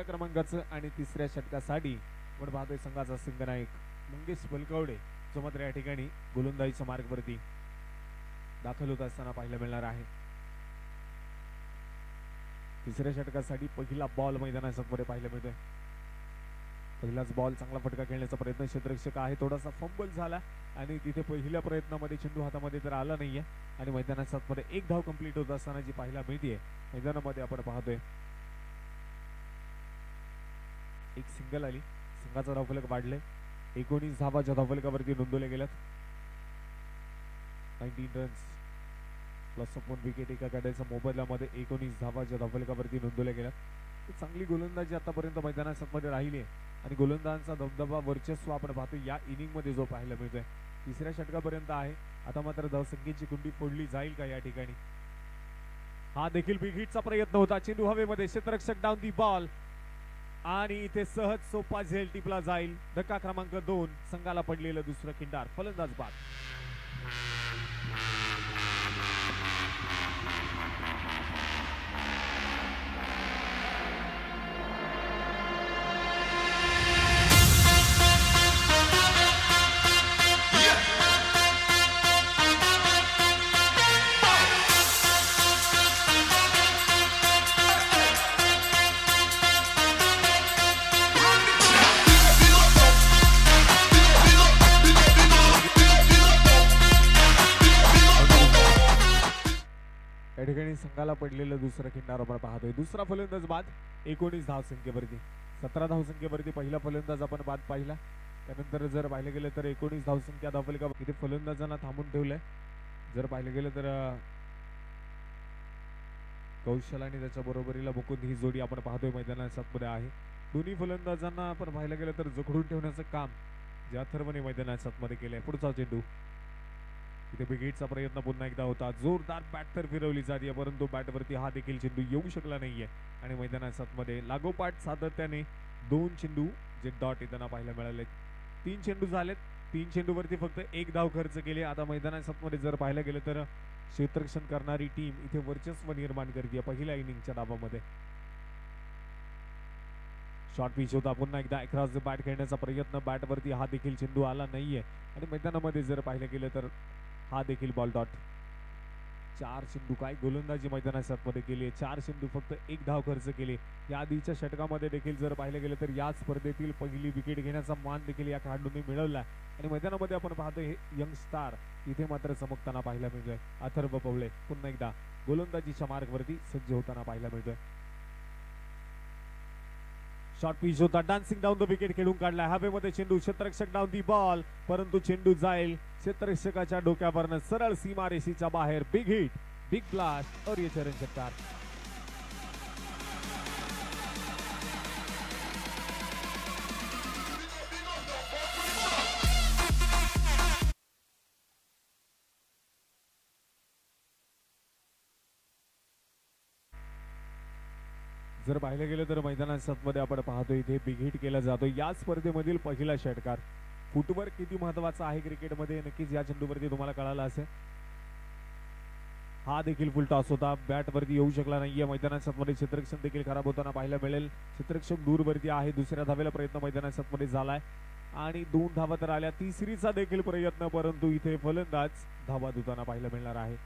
क्रमांकाचं आणि तिसऱ्या षटकासाठी आपण पाहतोय संघाचा संघनायक मंगेश बलकवडे जो मात्र या ठिकाणी गोलंदाजीच्या मार्गवरती दाखल होत असताना पाहायला मिळणार आहे. तिसऱ्या षटकासाठी पहिला बॉल मैदानामध्ये पाहायला मिळतोय. पहिलाच बॉल चांगला फटका खेळण्याचा प्रयत्न क्षेत्ररक्षक आहे, थोडासा फंबल झाला आणि तिथे पहिल्या प्रयत्नामध्ये चेंडू हातामध्ये तर आला नाहीये आणि मैदानामध्ये एक धाव कंप्लीट होत असताना जी पाहायला मिळते मैदानामध्ये आपण पाहतोय एक सिंगल आली. संघाचा धावफलक वाढले, 19 धावाच्या धावफलकावरती नोंदवले गेल्यात. 19 रन्स प्लस 1 विकेट एका गाड्याच्या मोबदल्यामध्ये 19 धावाच्या धावफलकावरती नोंदवल्या गेल्यात. चांगली गोलंदाजी आतापर्यंत मैदानामध्ये राहिली आहे आणि गोलंदाजांचा दबदबा वर्चस्व आपण पाहतो या इनिंग मध्ये जो पाहायला मिळतोय. तिसऱ्या षटकापर्यंत आहे. आता मात्र धावसंख्येची कुंडी फोडली जाईल का या ठिकाणी. हा देखील बिग हिटचा प्रयत्न होता. चेंडू हवेमध्ये, क्षेत्ररक्षक डाऊन दी बॉल आणि इथे सहज सोपा झेल टिपला जाईल. धक्का क्रमांक 2 संघाला पडलेलं दुसरं खिंडार. फलंदाज बाद. या ठिकाणी संघाला पडलेलं दुसरं खिंडार आपण पाहतोय. दुसरा फलंदाज बाद 19 धावसंख्येवरती. 17 धावसंख्येवरती पहिला फलंदाज आपण बाद पाहिला. त्यानंतर जर पाहिलं गेलं तर 19 धावसंख्या धावफलका इथे फलंदाजांना थांबून ठेवलंय. जर पाहिलं गेलं तर कौशल आणि त्याच्या बरोबरीला मुकुंद ही जोडी आपण पाहतोय मैदानामध्ये आहे. दोन्ही फलंदाजांना आपण पाहिलं गेलं तर जखडून ठेवण्याचं काम ज्या अथर्वने मैदानामध्ये केलंय. पुढचा चेंडू इथे विकेटचा प्रयत्न पुन्हा एकदा होता. जोरदार बॅट तर फिरवली जाते परंतु बॅटवरती हा देखील चेंडू येऊ शकला नाहीये आणि मैदानामध्ये लागोपाठ सातत्याने 2 चेंडू जे डॉट येताना पाहायला मिळाले. 3 चेंडू झालेत. 3 चेंडूवरती फक्त 1 धाव खर्च केले. आता मैदानामध्ये जर पाहायला गेलं तर क्षेत्ररक्षण करणारी टीम इथे वर्चस्व निर्माण करते पहिल्या इनिंगच्या डावामध्ये. शॉर्ट पिच होता. पुन्हा एकदा अक्रॉस द बॅट खेळण्याचा प्रयत्न. बॅटवरती हा देखील चेंडू आला नाहीये आणि मैदानामध्ये जर पाहिलं गेलं तर हा देखील बॉल डॉट. 4 चेंडू काय गोलंदाजी मैदानामध्ये केली. 4 चेंडू फक्त 1 धाव खर्च केली. या आधीच्या षटकामध्ये देखील जर पाहिलं गेलं तर या स्पर्धेतील पहिली विकेट घेण्याचा मान देखील या खेळाडूंनी मिळवला आणि मैदानामध्ये आपण पाहतोय हे यंग स्टार इथे मात्र चमकताना पाहायला मिळतोय. अथर्व पवळे पुन्हा एकदा गोलंदाजीच्या मार्गवरती सज्ज होताना पाहायला मिळतोय. शॉर्ट पिच होता. डान्सिंग डाऊन द विकेट खेळून काढलाय. हवेमध्ये चेंडू, क्षेत्ररक्षक डाऊन दी बॉल परंतु चेंडू जाईल क्षेत्ररक्षकाच्या डोक्यावरनं सरळ सीमारेषेच्या बाहेर. बिग हिट, बिग ब्लास्ट और ये चरण षटकार. जर पाहिलं गेलं तर मैदानामध्ये आपण पाहतो इथे बिग हिट केला जातो. या स्पर्धेमधील पहिला षटकार. फुटवर्क किती महत्वाचा आहे क्रिकेटमध्ये नक्कीच या चेंडूवरती तुम्हाला कळालं असेल. हा देखील फुल टॉस होता. बॅटवरती येऊ शकला नाहीये. मैदानामध्ये क्षेत्ररक्षण देखील खराब होताना पाहायला मिळेल. क्षेत्ररक्षक दूरवरती आहे. दुसऱ्या धावेला प्रयत्न मैदानामध्ये झालाय आणि 2 धावा तर आल्या. तिसरीचा देखील प्रयत्न परंतु इथे फलंदाज धावा धुताना पाहायला मिळणार आहे.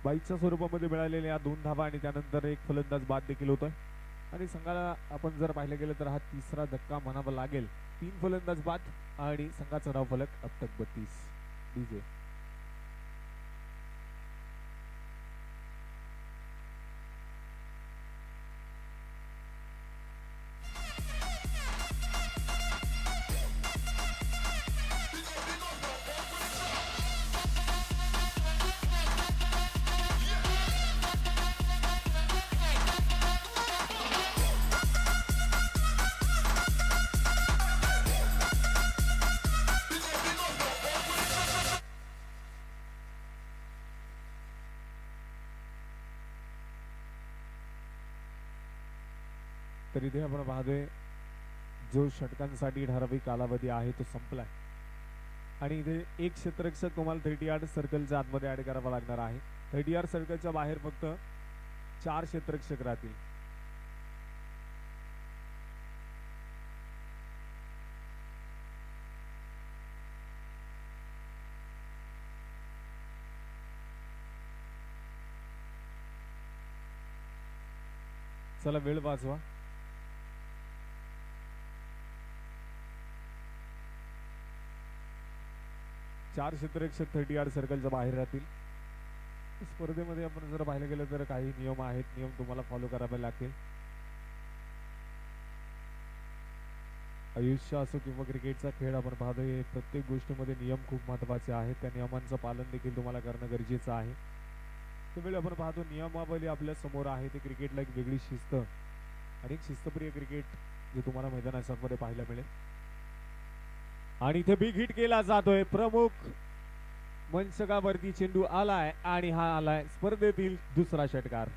बाईकच्या स्वरूपामध्ये मिळालेल्या 2 धावा आणि त्यानंतर एक फलंदाज बाद देखील होतोय आणि संघाला आपण जर पाहिलं गेलं तर हा तिसरा धक्का म्हणावा लागेल. 3 फलंदाज बाद आणि संघाचा धावफलक अब तक 32. डीजे तर इथे आपण पाहतोय जो षटकांसाठी ठराविक कालावधी आहे तो संपलाय आणि इथे एक क्षेत्ररक्षक तुम्हाला 30 यार्ड सर्कलच्या आतमध्ये ऍड करावा लागणार आहे. 30 यार्ड सर्कलच्या बाहेर फक्त 4 क्षेत्ररक्षक राहतील. चला वेळ वाचवा. चार क्षेत्ररक्षक 30 यार्ड सर्कलच्या बाहेर राहतील. स्पर्धेमध्ये आपण जर पाहिलं गेलं तर काही नियम आहेत, नियम तुम्हाला फॉलो करावे लागतील. आयुष्य असो किंवा क्रिकेटचा खेळ आपण पाहतोय, प्रत्येक गोष्टीमध्ये नियम खूप महत्त्वाचे आहेत. त्या नियमांचं पालन देखील तुम्हाला करणं गरजेचं आहे. त्यावेळी आपण पाहतो नियमावली आपल्या समोर आहे. ते क्रिकेटला एक वेगळी शिस्त आणि एक शिस्तप्रिय क्रिकेट जे तुम्हाला मैदानामध्ये पाहायला मिळेल. आणि इथे बिग हिट केला जातोय. प्रमुख मंचकावरती चेंडू आलाय आणि हा आलाय स्पर्धेतील दुसरा षटकार.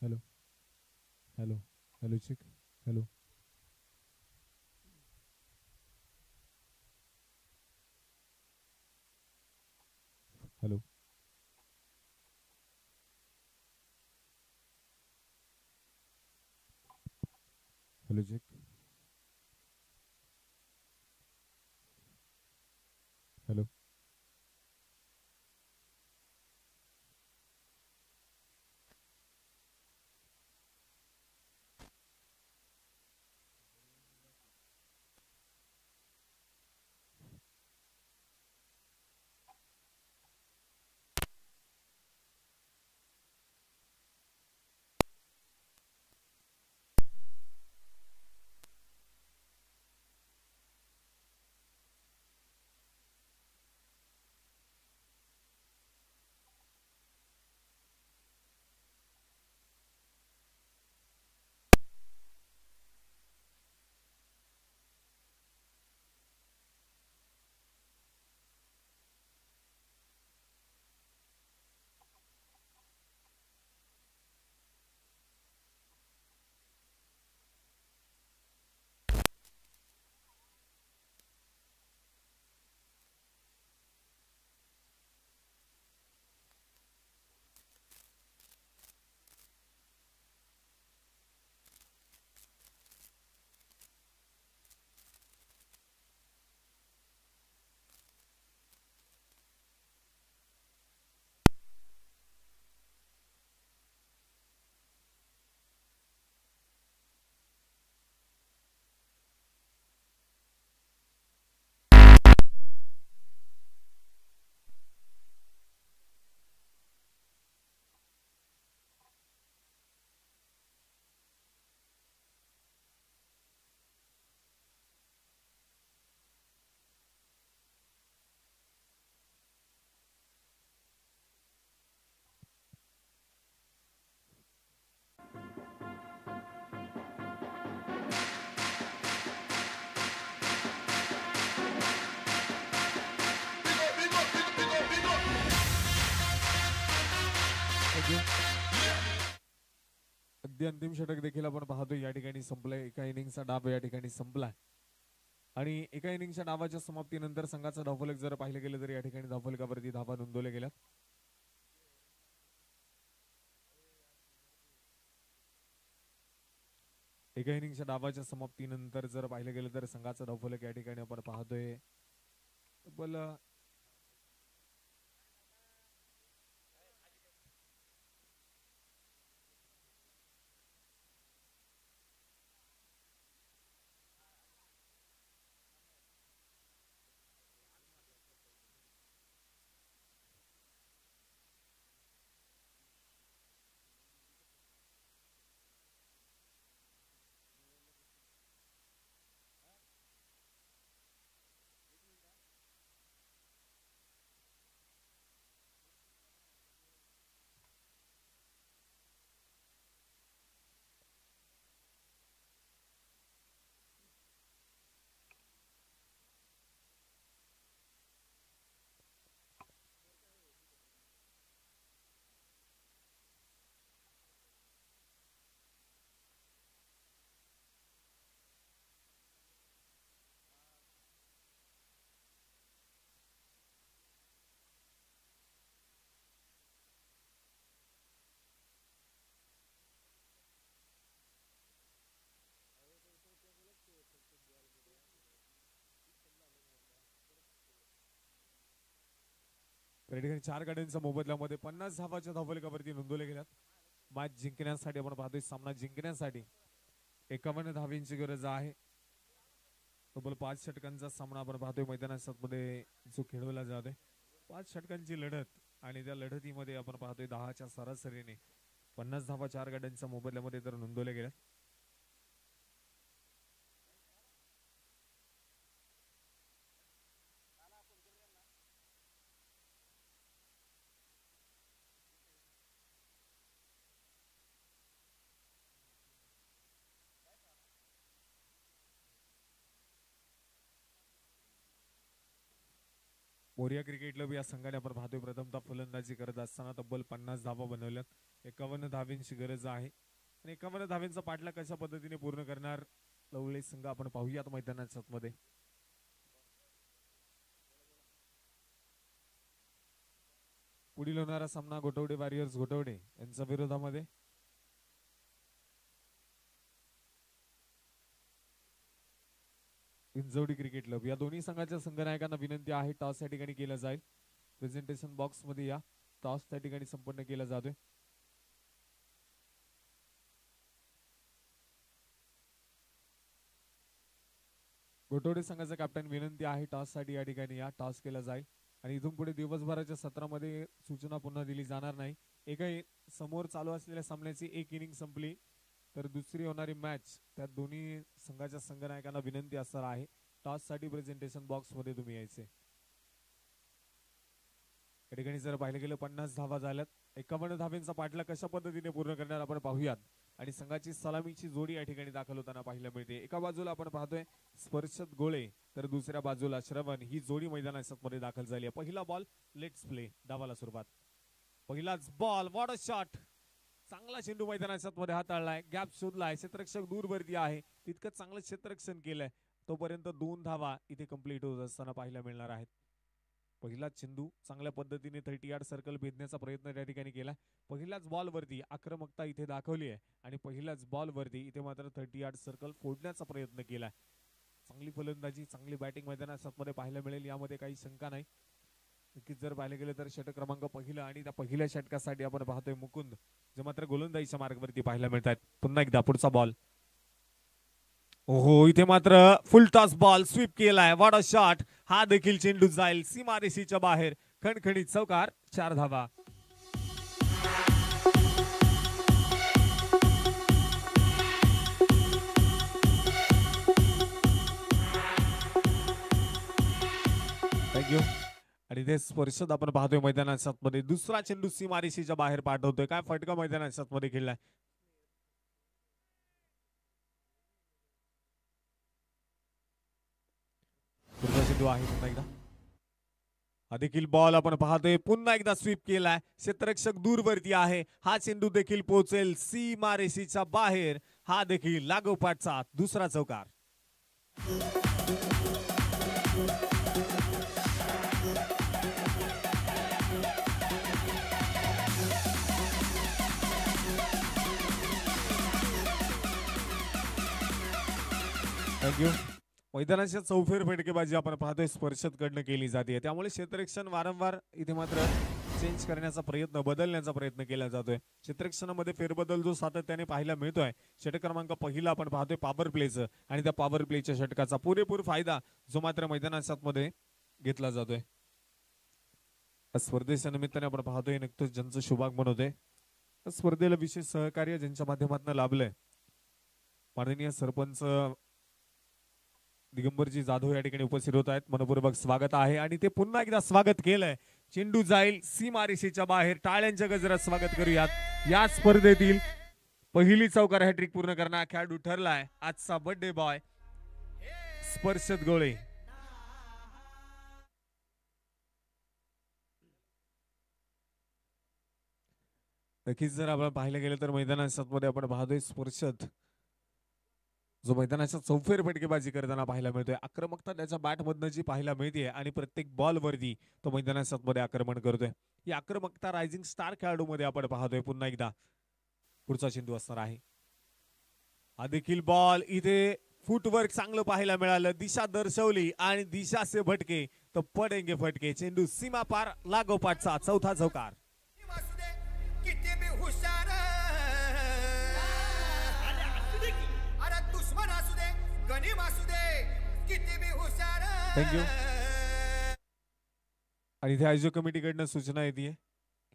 हॅलो हॅलो हॅलो चिक हॅलो. हॅलो हॅलो चिक हॅलो. अगदी अंतिम षटक देखील आपण पाहतो या ठिकाणी संपलंय. एका इनिंगचा डाव या ठिकाणी संपलाय आणि एका इनिंगच्या डावाच्या समाप्तीनंतर संघाचा धावफलक जर पाहिलं गेलं तर या ठिकाणी धावफलकावरती धावा नोंदवल्या गेल्या. एका इनिंगच्या डावाच्या समाप्तीनंतर जर पाहिलं गेलं तर संघाचा धावफलक या ठिकाणी आपण पाहतोय तब्बल त्या ठिकाणी 4 गाड्यांच्या मोबदल्यामध्ये 50 धावाच्या धावफलकावरती नोंदवल्या गेल्यात. मॅच जिंकण्यासाठी आपण पाहतोय, सामना जिंकण्यासाठी 51 धावांची गरज आहे. तब्बल 5 षटकांचा सामना आपण पाहतोय मैदानामध्ये जो खेळवला जातोय. 5 षटकांची लढत आणि त्या लढतीमध्ये आपण पाहतोय 10च्या सरासरीने 50 धावा 4 गाड्यांच्या मोबदल्यामध्ये तर नोंदवल्या गेल्या. मोरिया क्रिकेट क्लब या संघाने आपण पाहतोय प्रथमतः फलंदाजी करत असताना तब्बल 50 धावा बनवल्यात. 51 धावांची गरज आहे आणि 51 धावांचा पाठलाग कशा पद्धतीने पूर्ण करणार लवळे संघ आपण पाहूयात मैदानाच्या आतमध्ये. पुढील होणारा सामना गोटवडे वॉरियर्स गोटवडे यांच्या विरोधामध्ये इंजवडी क्रिकेट क्लब. या दोन्ही संघाच्या संघनायकांना विनंती आहे टॉस या ठिकाणी केला जाईल. प्रेझेंटेशन बॉक्स मध्ये या. टॉस त्या ठिकाणी संपन्न केला जातोय. गोटवडे संघाचा कॅप्टन विनंती आहे टॉस साठी या ठिकाणी या. टॉस केला जाईल आणि इथून पुढे दिवसभराच्या सत्रामध्ये सूचना पुन्हा दिली जाणार नाही. एका समोर चालू असलेल्या सामन्याची एक इनिंग संपली तर दुसरी होणारी मॅच त्या दोन्ही संघाच्या संघनायकांना विनंती असणार आहे टॉस साठी प्रेझेंटेशन बॉक्स मध्ये तुम्ही यायचे. या ठिकाणी जर पाहिलं गेलं 50 धावा झाल्यात. 51 धावांचा पाठलाग कशा पद्धतीने पूर्ण करणार आपण पाहूयात आणि संघाची सलामीची जोडी या ठिकाणी दाखल होताना पाहायला मिळते. एका बाजूला आपण पाहतोय स्पर्शत गोळे तर दुसऱ्या बाजूला श्रवण. ही जोडी मैदानाच्या मध्ये दाखल झाली आहे. पहिला बॉल लेट्स प्ले. डावाला सुरुवात. पहिलाच बॉल. What a shot. चांगला चेंडू मैदानाच्या मध्ये हाताळलाय. गॅप शोधलाय. क्षेत्ररक्षक दूरवरती आहे. तितकं चांगलं क्षेत्ररक्षण केलंय. तोपर्यंत 2 धावा इथे कंप्लीट होत असताना पाहायला मिळणार आहेत. पहिला चेंडू चांगल्या पद्धतीने 30 यार्ड सर्कल भेदण्याचा प्रयत्न त्या ठिकाणी केला. पहिल्याच बॉल वरती आक्रमकता इथे दाखवली आहे आणि पहिल्याच बॉल वरती इथे मात्र 30 यार्ड सर्कल फोडण्याचा प्रयत्न केला. चांगली फलंदाजी चांगली बॅटिंग मैदानाच्या मध्ये पाहायला मिळेल यामध्ये काही शंका नाही. नक्कीच जर पाहिलं गेलं तर षटक क्रमांक पहिला आणि त्या पहिल्या षटकासाठी आपण पाहतोय मुकुंद जे मात्र गोलंदाजीच्या मार्गावरती पाहायला मिळतात. पुन्हा एकदा पुढचा बॉल. ओहो इथे मात्र फुल टॉस बॉल स्वीप केलाय. What a shot. हा देखील चेंडू जाईल सीमारेषेच्या बाहेर. खणखणीत चौकार. 4 धावा. थँक्यू. आणि ते स्पर्शत आपण पाहतोय मैदानाच्या मध्ये दुसरा चेंडू सीमारेषेच्या बाहेर पाठवतोय. काय फटका मैदानाच्या मध्ये खेळलाय. पुढचा चेंडू आहे पुन्हा एकदा. हा देखील बॉल आपण पाहतोय. पुन्हा एकदा स्वीप केलाय. क्षेत्ररक्षक दूरवरती आहे. हा चेंडू देखील पोहोचेल सीमारेषेच्या बाहेर. हा देखील लागोपाठचा दुसरा चौकार. थँक्यू. मैदानाच्या चौफेर फटकेबाजी आपण पाहतोय स्पर्शत कडनं केली जाते. त्यामुळे क्षेत्ररक्षण वारंवार इथे मात्र चेंज करण्याचा प्रयत्न बदलण्याचा प्रयत्न केला जातोय. क्षेत्ररक्षणामध्ये फेरबदल जो सातत्याने पाहायला मिळतोय. षटक क्रमांक पहिला आपण पाहतोय पॉवर प्लेचं आणि त्या पॉवर प्लेच्या षटकाचा पुरेपूर फायदा जो मात्र मैदानाच्या मध्ये घेतला जातोय. स्पर्धेच्या निमित्ताने आपण पाहतोय नक्कीच ज्यांचं शुभागमन होते स्पर्धेला विशेष सहकार्य ज्यांच्या माध्यमातून लाभलंय माननीय सरपंच दिगंबरजी जाधव या ठिकाणी उपस्थित होत आहेत. मनपूर्वक स्वागत आहे आणि ते पुन्हा एकदा स्वागत केलंय. चेंडू जाईल सीमारेषेच्या बाहेर. टाळ्यांच्या गजरात स्वागत करूयात. या स्पर्धेतील पहिली चौकार हॅट्रिक पूर्ण करणारा खेळाडू ठरलाय आजचा बर्थडे बॉय स्पर्शत गोळे. नक्कीच जर आपण पाहिलं गेलं तर मैदानाच्या मध्ये आपण पाहतोय स्पर्शत जो मैदानाच्या चौफेर फटकेबाजी करताना पाहायला मिळतोय. आक्रमकता त्याच्या बॅट मधनं जी पाहायला मिळते आणि प्रत्येक बॉल वरती तो मैदानाच्या मध्ये आक्रमण करतोय. ही आक्रमकता रायझिंग स्टार खेळाडू मध्ये आपण पाहतोय. पुन्हा एकदा पुढचा चेंडू असणार आहे. हा देखील बॉल इथे फुटवर्क चांगलं पाहायला मिळालं. दिशा दर्शवली आणि दिशा से भटके तो पडेंगे फटके. चेंडू सीमा पार लागोपाठचा चौथा चौकार. किती बी हुशार अरे दुश्मन असू दे गनीम असू दे किती बी हुशार. थँक्यू. आणि इथे आयोजक कमिटीकडनं सूचना येते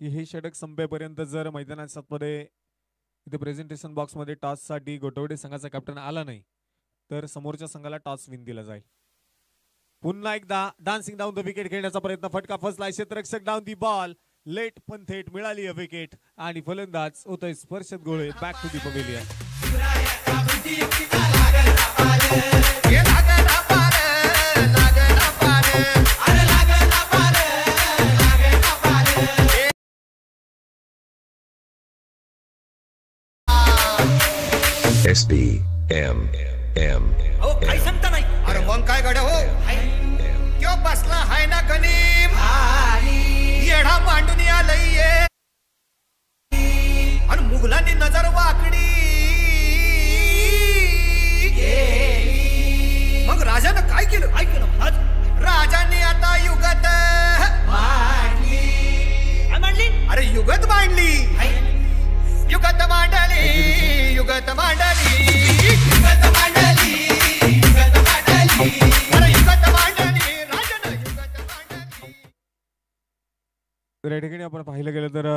की हे षटक संपेपर्यंत जर मैदानात सातमध्ये इथे प्रेझेंटेशन बॉक्समध्ये टॉससाठी गोटवडे संघाचा कॅप्टन आला नाही तर समोरच्या संघाला टॉस विन दिला जाईल. पुन्हा एकदा डान्सिंग डाऊन द विकेट खेळण्याचा प्रयत्न. फटका फसला. क्षेत्ररक्षक डाऊन दी बॉल. लेट पण थेट मिळाली विकेट आणि फलंदाज होतोय स्पर्शत गोळे. Back to the pavilion. SBM. हो काही सांगता नाही. अरे मग काय गड्या हो क्यों बसला हाय ना गनीम येढा मांडून आलंय आणि मुघलांनी नजर वाकडी. मग राजानं काय केलं राजांनी आता युगत मांडली. अरे युगत मांडली युगत मांडली युगत मांडली युगत मांडली युगत मांडली अरे युगत मांडली राजानं युगत मांडली. तर या ठिकाणी आपण पाहिलं गेलं तर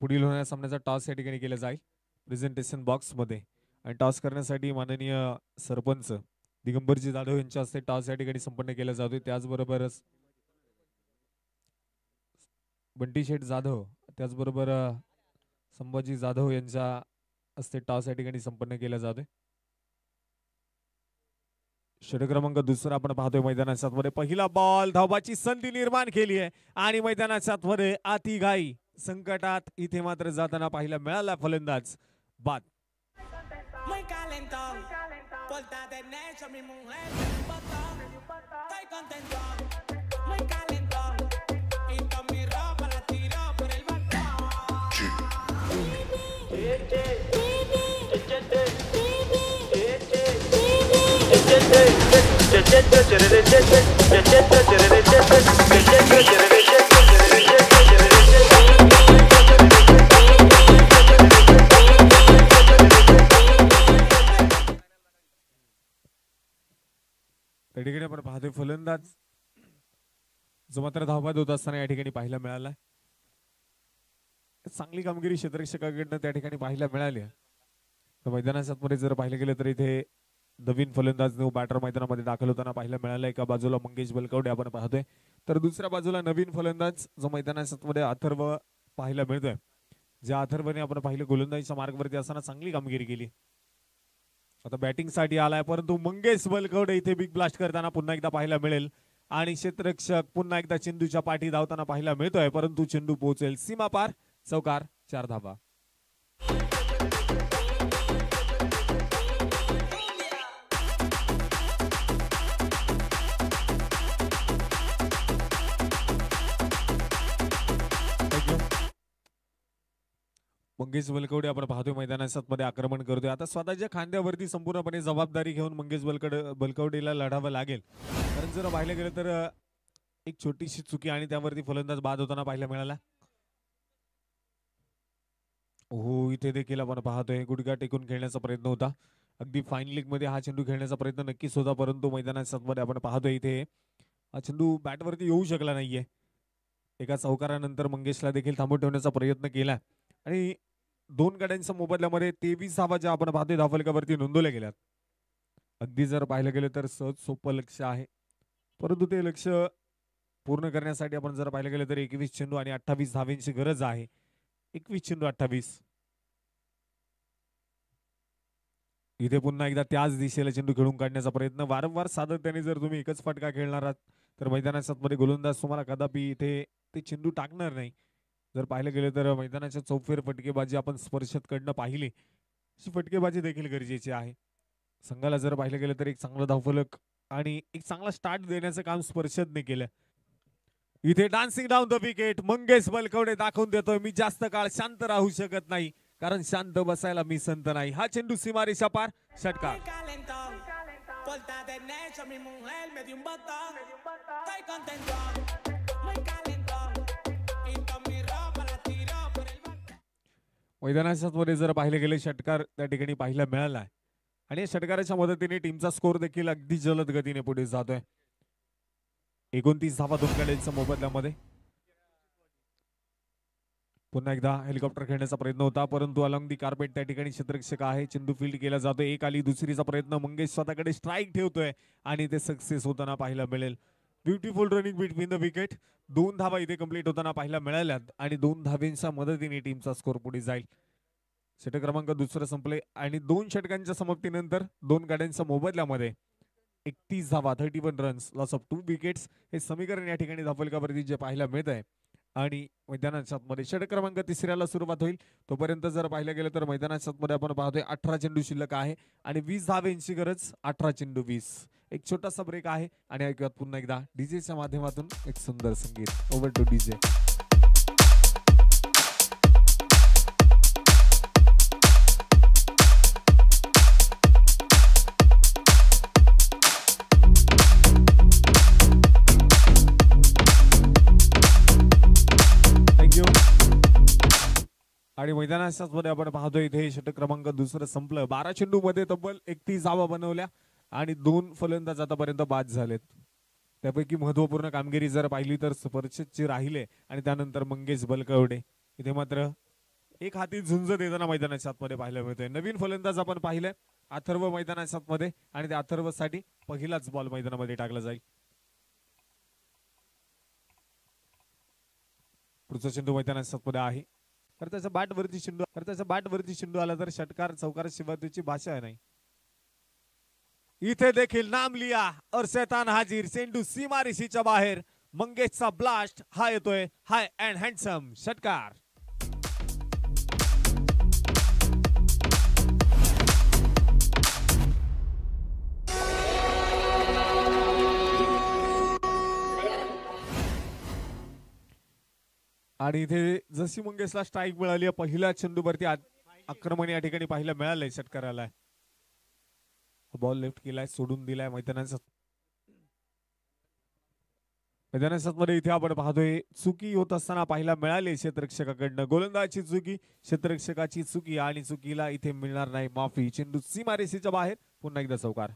पुढील होणाऱ्या सामन्याचा टॉस या ठिकाणी केला जाईल प्रेझेंटेशन बॉक्समध्ये. आणि टॉस करण्यासाठी माननीय सरपंच दिगंबरजी जाधव यांच्या हस्ते टॉस या ठिकाणी संपन्न केला जातोय. त्याचबरोबरच बंटी शेठ जाधव त्याचबरोबर संभाजी जाधव यांच्या हस्ते टॉस या ठिकाणी संपन्न केला जातोय. षटक क्रमांक दुसरा आपण पाहतोय मैदानाच्या सातमध्ये. पहिला बॉल धावाची संधी निर्माण केली आहे आणि मैदानाच्या सातमध्ये आतिघाई संकटात इथे मात्र जाताना पाहायला मिळाला फलंदाज बाद. त्या ठिकाणी आपण पाहतोय फलंदाज जो मात्र धावबाद होत असताना या ठिकाणी पाहायला मिळाला. चांगली कामगिरी क्षेत्ररक्षकाकडनं त्या ठिकाणी पाहायला मिळाली. मैदानामध्ये जर पाहिलं गेलं तर इथे नवीन फलंदाज न्यू बॅटर मैदानामध्ये दाखल होताना पाहायला मिळालं. एका बाजूला मंगेश बलकवडे आपण पाहतोय तर दुसऱ्या बाजूला नवीन फलंदाज जो मैदानामध्ये अथर्व पाहायला मिळतोय. ज्या अथर्वने आपण पाहिलं गोलंदाजीच्या मार्गावरती असताना चांगली कामगिरी केली. आता बॅटिंग साठी आलाय परंतु मंगेश बलकवडे इथे बिग ब्लास्ट करताना पुन्हा एकदा पाहायला मिळेल. आणि क्षेत्ररक्षक पुन्हा एकदा चेंडूच्या पाठी धावताना पाहायला मिळतोय परंतु चेंडू पोहोचेल सीमा पार. चौकार 4 धावा. मंगेश बलकवडे आपण पाहतोय मैदानामध्ये आक्रमण करतोय. आता स्वतःच्या खांद्यावरती संपूर्णपणे जबाबदारी घेऊन मंगेश बलकवडेला लढावं लागेल. कारण जर पाहिलं गेलं तर एक छोटीशी चुकी आणि त्यावरती फलंदाज बाद होताना पाहायला मिळाला. हो इथे देखील आपण पाहतोय गुडघा टेकून खेळण्याचा प्रयत्न होता. अगदी फाईन लीग मध्ये हा चेंडू खेळण्याचा प्रयत्न नक्कीच होता परंतु मैदानामध्ये आपण पाहतोय इथे हा चेंडू बॅटवरती येऊ शकला नाहीये. एका चौकारानंतर मंगेशला देखील थांबवून ठेवण्याचा प्रयत्न केला आणि 2 गड्यांच्या मोबदल्यामध्ये 23 धावा ज्या आपण पाहतोय धावफलकावरती नोंदवल्या गेल्यात. अगदी जर पाहिलं गेलं तर सहज सोपं लक्ष आहे परंतु ते लक्ष पूर्ण करण्यासाठी आपण जर पाहिलं गेलं तर 21 चेंडू आणि 28 धावांची गरज आहे. 21 चेंडू 28. इथे पुन्हा एकदा त्याच दिशेला चेंडू खेळून काढण्याचा प्रयत्न. वारंवार सातत्याने जर तुम्ही एकच फटका खेळणार आहात तर मैदानामध्ये गोलंदाज तुम्हाला कदापि इथे ते चेंडू टाकणार नाही. जर पाहिलं गेलं तर मैदानाच्या चौफेर फटकेबाजी आपण स्पर्शतकडनं पाहिली अशी फटकेबाजी देखील गरजेची आहे. संघाला जर पाहिलं गेलं तर एक चांगला धावफलक आणि एक चांगला स्टार्ट देण्याचं काम स्पर्शतने केलं. इथे dancing down the wicket Mangesh Balkawade दाखवून देतोय मी जास्त काळ शांत राहू शकत नाही कारण शांत बसायला मी संत नाही. हा चेंडू सीमारेषा पार. षटकार. Porta de necio, mi mujer me dio un botón. Estoy contento, muy calentón. Y con mi ropa la tiro por el balcón. मैदानामध्ये जर पाहिले गेले षटकार त्या ठिकाणी पाहायला मिळाला आणि या षटकाराच्या मदतीने टीमचा स्कोर देखील अगदी जलद गतीने पुढे जातोय. 29 धावा दोन गड्यांच्या मोबदल्यामध्ये. पुन्हा एकदा हेलिकॉप्टर खेळण्याचा प्रयत्न होता परंतु अलॉंग दी कार्पेट त्या ठिकाणी क्षेत्ररक्षक आहे. चेंडू फील्ड केला जातोय. एक आली दुसरीचा प्रयत्न. मंगेश स्वतःकडे स्ट्राईक ठेवतोय आणि ते सक्सेस होताना पाहायला मिळेल. Beautiful running between the wicket. 2 धावा इथे कंप्लीट होताना पाहायला मिळाल्यात आणि 2 धावांच्या मदतीने टीमचा स्कोर पुढे जाईल. षटक क्रमांक दुसरं संपले आणि 2 षटकांच्या समाप्तीनंतर 2 गाड्यांच्या मोबदल्यामध्ये 31 धावा 31 रन्स लॉस ऑफ 2 विकेट्स हे समीकरण या ठिकाणी धावफलकावरती जे पाहायला मिळत आहे. आणि मैदानाच्या आतमध्ये षटक क्रमांक तिसऱ्याला सुरुवात होईल. तोपर्यंत जर पाहिलं गेलं तर मैदानाच्या आतमध्ये आपण पाहतोय 18 चेंडू शिल्लक आहे आणि 20 धावांची गरज. 18 चेंडू 20. एक छोटासा ब्रेक आहे आणि ऐकूयात पुन्हा एकदा डीजेच्या माध्यमातून एक सुंदर संगीत. Over two DJ. आणि मैदानाच्याच मध्ये आपण पाहतोय इथे षटक क्रमांक दुसरं संपलं. 12 चेंडू मध्ये तब्बल 31 धावा बनवल्या आणि 2 फलंदाज आतापर्यंत बाद झालेत. त्यापैकी महत्वपूर्ण कामगिरी जर पाहिली तर स्पर्शची राहिले आणि त्यानंतर मंगेश बलकवडे. इथे मात्र एक हाती झुंज देताना मैदानाच्या आतमध्ये पाहायला मिळतोय. नवीन फलंदाज आपण पाहिले अथर्व मैदानाच्या आतमध्ये आणि त्या अथर्वसाठी पहिलाच बॉल मैदानामध्ये टाकला जाईल. पुढचा चेंडू मैदानाच्या आतमध्ये आहे. तर त्याचा बॅटवरती चेंडू आला तर षटकार चौकार शिवाय त्याची भाषा नाही. इथे देखील नाम लिया और शैतान हाजीर. चेंडू सीमारेषेच्या बाहेर. मंगेशचा ब्लास्ट हा येतोय. हाय अँड हँडसम षटकार. आणि इथे जशी मंगेशला स्ट्राईक मिळाली पहिल्या चेंडूवरती आक्रमण या ठिकाणी पाहायला मिळालंय षटकाराला. बॉल लेफ्ट केलाय सोडून दिलाय मैदानाच्या मध्ये. इथे आपण पाहतोय चुकी होत असताना पाहायला मिळाले क्षेत्ररक्षकाकडनं. गोलंदाजी चुकी क्षेत्ररक्षकाची चुकी आणि चुकीला इथे मिळणार नाही माफी. चेंडू सीमारेषेच्या बाहेर. पुन्हा एकदा चौकार.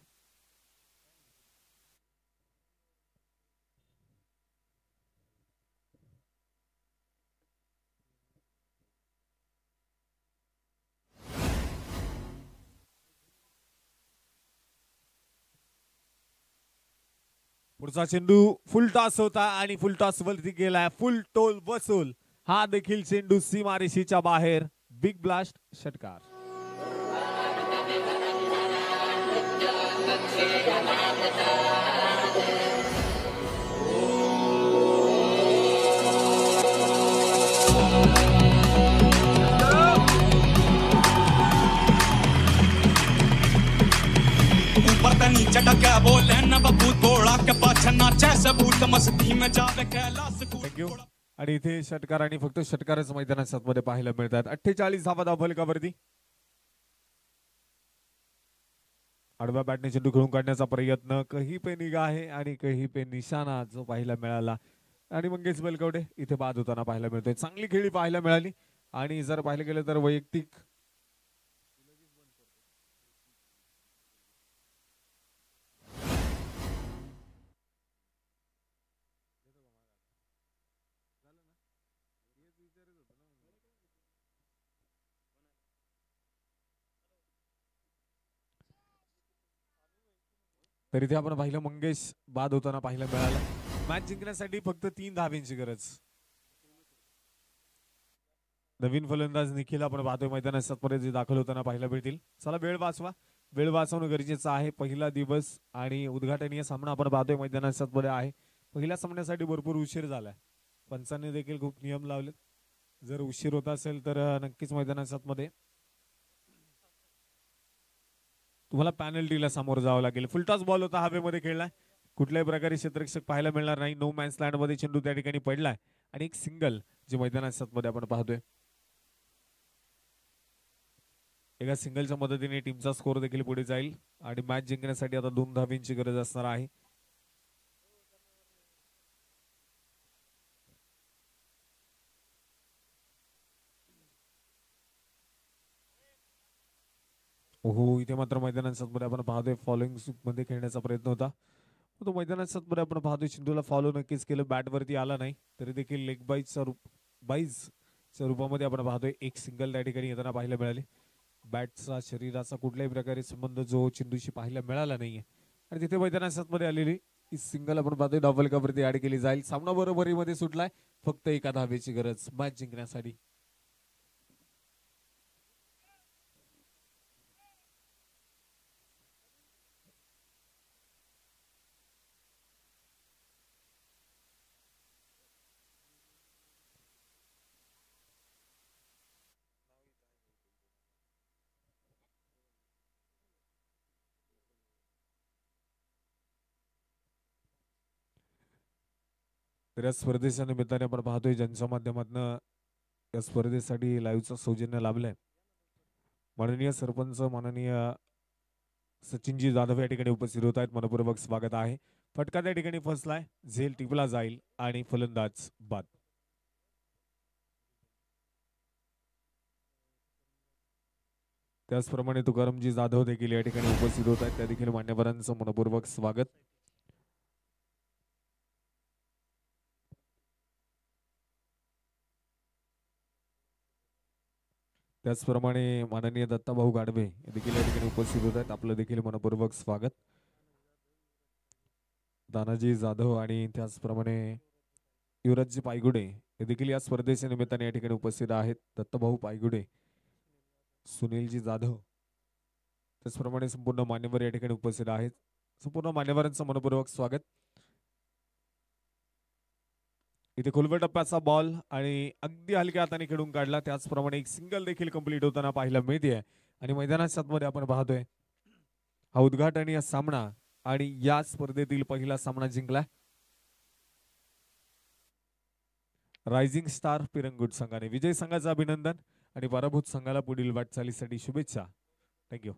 पुढचा चेंडू फुल टॉस होता आणि फुल टॉस वरती गेलाय. फुल टोल वसूल. हा देखील चेंडू सीमारेषेच्या बाहेर. बिग ब्लास्ट षटकार. चटका बोले न बबू थोड़ा के पाछा नाचे सबूत मस्ती में जावे कैलाश थँक्यू. आणि इथे षटकार आणि फक्त षटकारच मैदानाच्या मध्ये पाहायला मिळतात. 48 धावा धावफलकावरती. आडव्या बॅटने चेंडू खेळून काढण्याचा प्रयत्न. कही पे निगाह आहे आणि कही पे निशाणा जो पाहायला मिळाला आणि मंगेश बलकवडे इथे बाद होताना पाहायला मिळतोय. चांगली खेळी पाहायला मिळाली आणि जर पाहिलं गेलं तर वैयक्तिक तर इथे आपण पाहिलं मंगेश बाद होताना पाहायला मिळाला. मॅच जिंकण्यासाठी फक्त 3 धावांची गरज. नवीन फलंदाज निखिल आपण पाहतोय मैदानात परत दाखल होताना पाहायला मिळतील. चला वेळ वाचवा. वेळ वाचवणं गरजेचं आहे. पहिला दिवस आणि उद्घाटनीय सामना आपण पाहतोय मैदानात मध्ये आहे. पहिल्या सामन्यासाठी भरपूर उशीर झालाय. पंचांनी देखील खूप नियम लावलेत. जर उशीर होत असेल तर नक्कीच मैदानात मध्ये तुम्हाला पॅनल्टीला सामोरं जावं लागेल. फुलटॉस बॉल होता. हवेमध्ये खेळलाय. कुठल्याही प्रकारे क्षेत्ररक्षक पाहायला मिळणार नाही. नो मॅन्स लँड मध्ये चेंडू त्या ठिकाणी पडलाय आणि एक सिंगल जे मैदानात मध्ये आपण पाहतोय. एका सिंगलच्या मदतीने टीमचा स्कोर देखील पुढे जाईल आणि मॅच जिंकण्यासाठी आता 2 धावांची गरज असणार आहे. हो, इथे मात्र मैदानाच्या मध्ये आपण पाहतोय फॉलोइंग मध्ये खेळण्याचा प्रयत्न होता. तो मैदानाच्या मध्ये आपण पाहतोय चेंडूला फॉलो नक्कीच केलं, बॅट वरती आला नाही तरी देखील लेग बाईजच्या रूपामध्ये आपण पाहतोय एक सिंगल त्या ठिकाणी येताना पाहायला मिळाले. बॅटचा शरीराचा कुठल्याही प्रकारे संबंध जो चेंडूशी पाहायला मिळाला नाहीये आणि तिथे मैदानाच्या मध्ये आलेली ही सिंगल आपण पाहतोय डबल कवरती ऍड केली जाईल. सामना बरोबरीमध्ये सुटलाय, फक्त एका धावेची गरज मॅच जिंकण्यासाठी. तर या स्पर्धेच्या निमित्ताने आपण पाहतोय ज्यांच्या माध्यमातून या स्पर्धेसाठी लाईव्हचं सौजन्य लाभलंय माननीय सरपंच माननीय सचिनजी जाधव या ठिकाणी उपस्थित होत आहेत. मनपूर्वक स्वागत आहे. फटका त्या ठिकाणी फसलाय, झेल टिपला जाईल आणि फलंदाज बाद. त्याचप्रमाणे तुकारामजी जाधव देखील या ठिकाणी उपस्थित होत आहेत. त्या देखील मान्यवरांचं मनपूर्वक स्वागत. त्याचप्रमाणे माननीय दत्ताभाऊ गाडवे देखील या ठिकाणी उपस्थित होत आहेत. आपलं देखील मनपूर्वक स्वागत. दानाजी जाधव आणि त्याचप्रमाणे युवराजजी पायगुडे हे देखील या स्पर्धेच्या निमित्ताने या ठिकाणी उपस्थित आहेत. दत्ताभाऊ पायगुडे, सुनीलजी जाधव, त्याचप्रमाणे संपूर्ण मान्यवर या ठिकाणी उपस्थित आहेत. संपूर्ण मान्यवरांचं मनपूर्वक स्वागत. इथे खोलवर टप्प्याचा बॉल आणि अगदी हलक्या हाताने खेळून काढला. त्याचप्रमाणे एक सिंगल देखील कंप्लीट होताना पाहायला मिळते आणि मैदानाच्या आतमध्ये आपण पाहतोय हा उद्घाटनीय सामना आणि या स्पर्धेतील पहिला सामना जिंकला रायझिंग स्टार पिरंगुट संघाने. विजय संघाचं अभिनंदन आणि पराभूत संघाला पुढील वाटचालीसाठी शुभेच्छा. थँक्यू.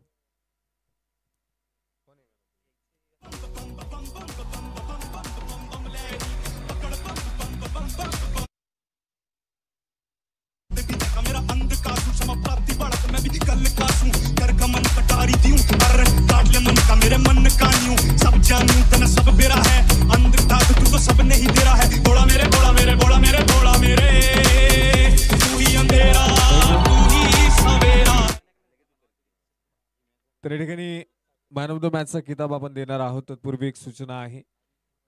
मेरे मन का न्यू सब जानू तना सब बेरा है अंधकार तू तो सब नहीं दे रहा है बोला मेरे बोला मेरे बोला मेरे बोला मेरे तू ही अंधेरा तू ही सवेरा. तर या ठिकाणी मॅन ऑफ द मॅचचा किताब आपण देणार आहोत. तत्पूर्वी एक सूचना आहे,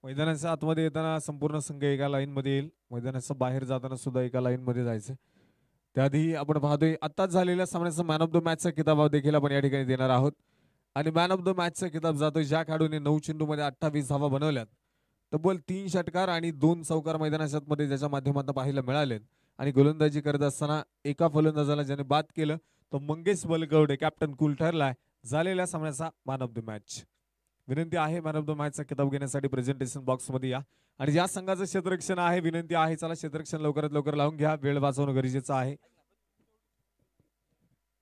मैदानाच्या आतमध्ये येताना संपूर्ण संघ एका लाईन मध्ये येईल, मैदानाच्या बाहेर जाताना सुद्धा एका लाईन मध्ये जायचं. त्याआधी आपण पाहतोय आत्ताच झालेल्या सामन्याचा मॅन ऑफ द मॅचचा किताब देखील आपण या ठिकाणी देणार आहोत आणि मॅन ऑफ द मॅचचा किताब जातोय ज्या खेळाडूने 9 चेंडूमध्ये 28 धावा बनवल्यात, तब्बल 3 षटकार आणि 2 चौकार मैदानाच्या मध्ये ज्याच्या माध्यमातून पाहायला मिळाले आणि गोलंदाजी करत असताना एका फलंदाजाला ज्याने बाद केलं तो मंगेश बलकवडे कॅप्टन कूल ठरलाय झालेल्या सामन्याचा मॅन ऑफ द मॅच. विनंती आहे मॅन ऑफ द मॅचचा किताब घेण्यासाठी प्रेझेंटेशन बॉक्स मध्ये या आणि ज्या संघाचं क्षेत्ररक्षण आहे विनंती आहे चला क्षेत्ररक्षण लवकरात लवकर लावून घ्या, वेळ वाचवणं गरजेचं आहे.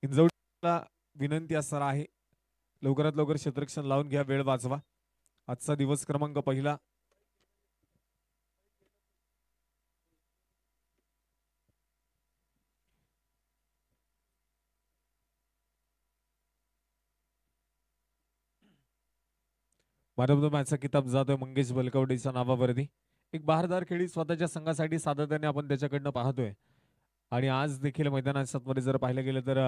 इंजवडीला विनंती असणार आहे लवकरात लवकर क्षेत्ररक्षण लावून घ्या, वेळ वाचवा. आजचा दिवस क्रमांक पहिला. मॅन ऑफ द मॅचचा किताब जातोय मंगेश बलकवडेच्या नावावरती. एक बहारदार खेळी स्वतःच्या संघासाठी सातत्याने आपण त्याच्याकडनं पाहतोय आणि आज देखील मैदानाच्या मध्ये जर पाहिलं गेलं तर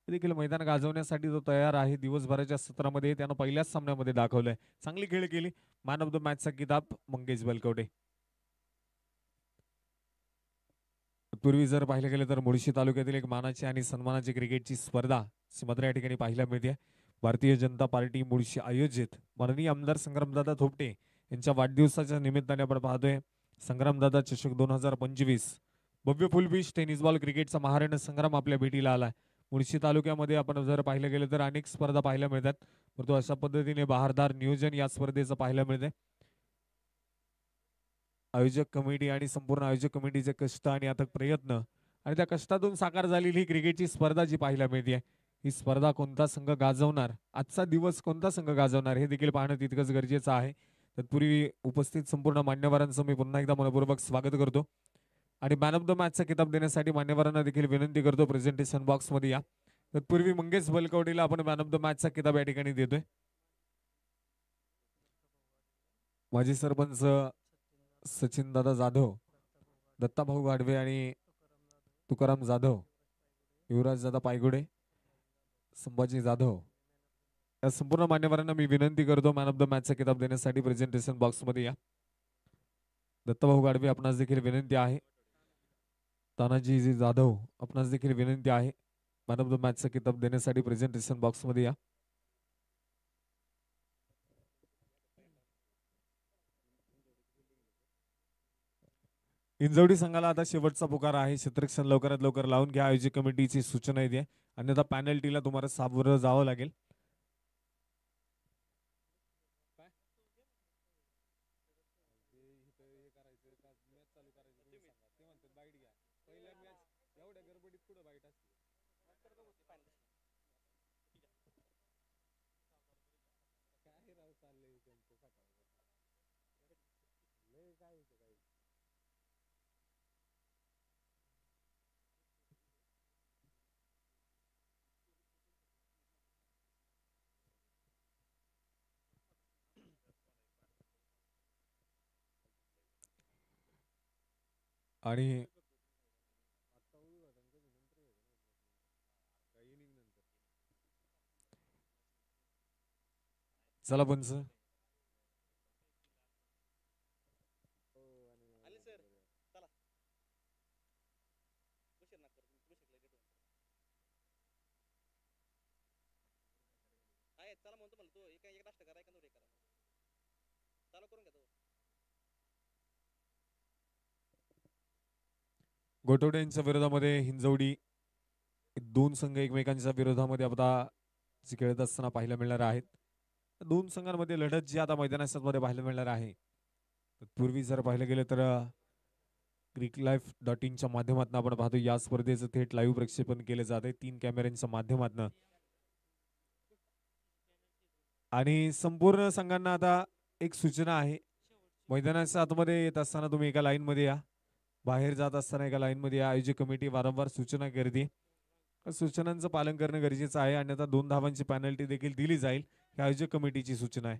देखील मैदान गाजवण्यासाठी तो तयार आहे. दिवसभराच्या सत्रामध्ये त्यानं पहिल्याच सामन्यामध्ये दाखवलंय, चांगली खेळ केली. मॅन ऑफ द मॅचचा किताब मंगेश बलकवडे. पूर्वी जर पाहिलं गेलं तर मुळशी तालुक्यातील एक मानाची आणि सन्मानाची क्रिकेटची स्पर्धा मात्र या ठिकाणी पाहायला मिळते. भारतीय जनता पार्टी मुळशी आयोजित माननीय आमदार संग्रामदादा थोपटे यांच्या वाढदिवसाच्या निमित्ताने आपण पाहतोय संग्रामदादा चषक 2025 भव्य फुलबीच टेनिस बॉल क्रिकेटचा महाराष्ट्र संग्राम आपल्या भेटीला आलाय. मुळशी तालुक्यामध्ये आपण जर पाहिलं गेलं तर अनेक स्पर्धा पाहायला मिळतात, परंतु अशा पद्धतीने बहारदार नियोजन या स्पर्धेचं पाहायला मिळते. आयोजक कमिटी आणि संपूर्ण आयोजक कमिटीचे कष्ट आणि अथक प्रयत्न आणि त्या कष्टातून साकार झालेली क्रिकेटची स्पर्धा जी पाहायला मिळते ही स्पर्धा कोणता संघ गाजवणार, आजचा दिवस कोणता संघ गाजवणार हे देखील पाहणं तितकंच गरजेचं आहे. तत्पूर्वी उपस्थित संपूर्ण मान्यवरांचं मी पुन्हा एकदा मनपूर्वक स्वागत करतो आणि मॅन ऑफ द मॅचचा किताब देण्यासाठी मान्यवरांना देखील विनंती करतो प्रेझेंटेशन बॉक्स मध्ये या. तत्पूर्वी मंगेश बलकवडीला आपण मॅन ऑफ द मॅचचा किताब या ठिकाणी देतोय. माजी सरपंच सचिन दादा जाधव, दत्ताभाऊ गाडवे आणि तुकाराम जाधव, युवराज दादा पायगुडे, संभाजी जाधव या संपूर्ण मान्यवरांना मी विनंती करतो मॅन ऑफ द मॅचचा किताब देण्यासाठी प्रेझेंटेशन बॉक्स मध्ये या. दत्ताभाऊ गाडवे आपणास देखील विनंती आहे. तानाजी जाधव आपणास देखील विनंती आहे मॅन ऑफ द मॅचचा किताब देण्यासाठी प्रेझेंटेशन बॉक्स मध्ये या. इंजवडी संघाला आता शेवटचा पुकार आहे. क्षेत्ररक्षण लवकरात लवकर लावून घ्या. आयोजक कमिटीची सूचना आहे, अन्यथा पॅनल्टीला तुम्हाला सामोरं जावं लागेल. आणि चला पंच गोटवडे यांच्या विरोधामध्ये हिंजवडी दोन संघ एकमेकांच्या विरोधामध्ये आता खेळत असताना पाहायला मिळणार आहेत. दोन संघांमध्ये लढत जी आता मैदानामध्ये पाहायला मिळणार आहे. पूर्वी जर पाहिलं गेलं तर cricklife.in माध्यमातून आपण पाहतो या स्पर्धेचं थेट लाईव्ह प्रक्षेपण केले जाते 3 कॅमेऱ्यांच्या माध्यमातून. आणि संपूर्ण संघांना आता एक सूचना आहे, मैदानाच्या आतमध्ये येत असताना तुम्ही एका लाईन मध्ये या, बाहेर जात असताना एका लाईन मध्ये या. आयोजक कमिटी वारंवार सूचना करते, सूचनांचं पालन करणं गरजेचं आहे, अन्यथा 2 धावांची पेनल्टी देखील दिली जाईल. ही आयोजक कमिटीची सूचना आहे.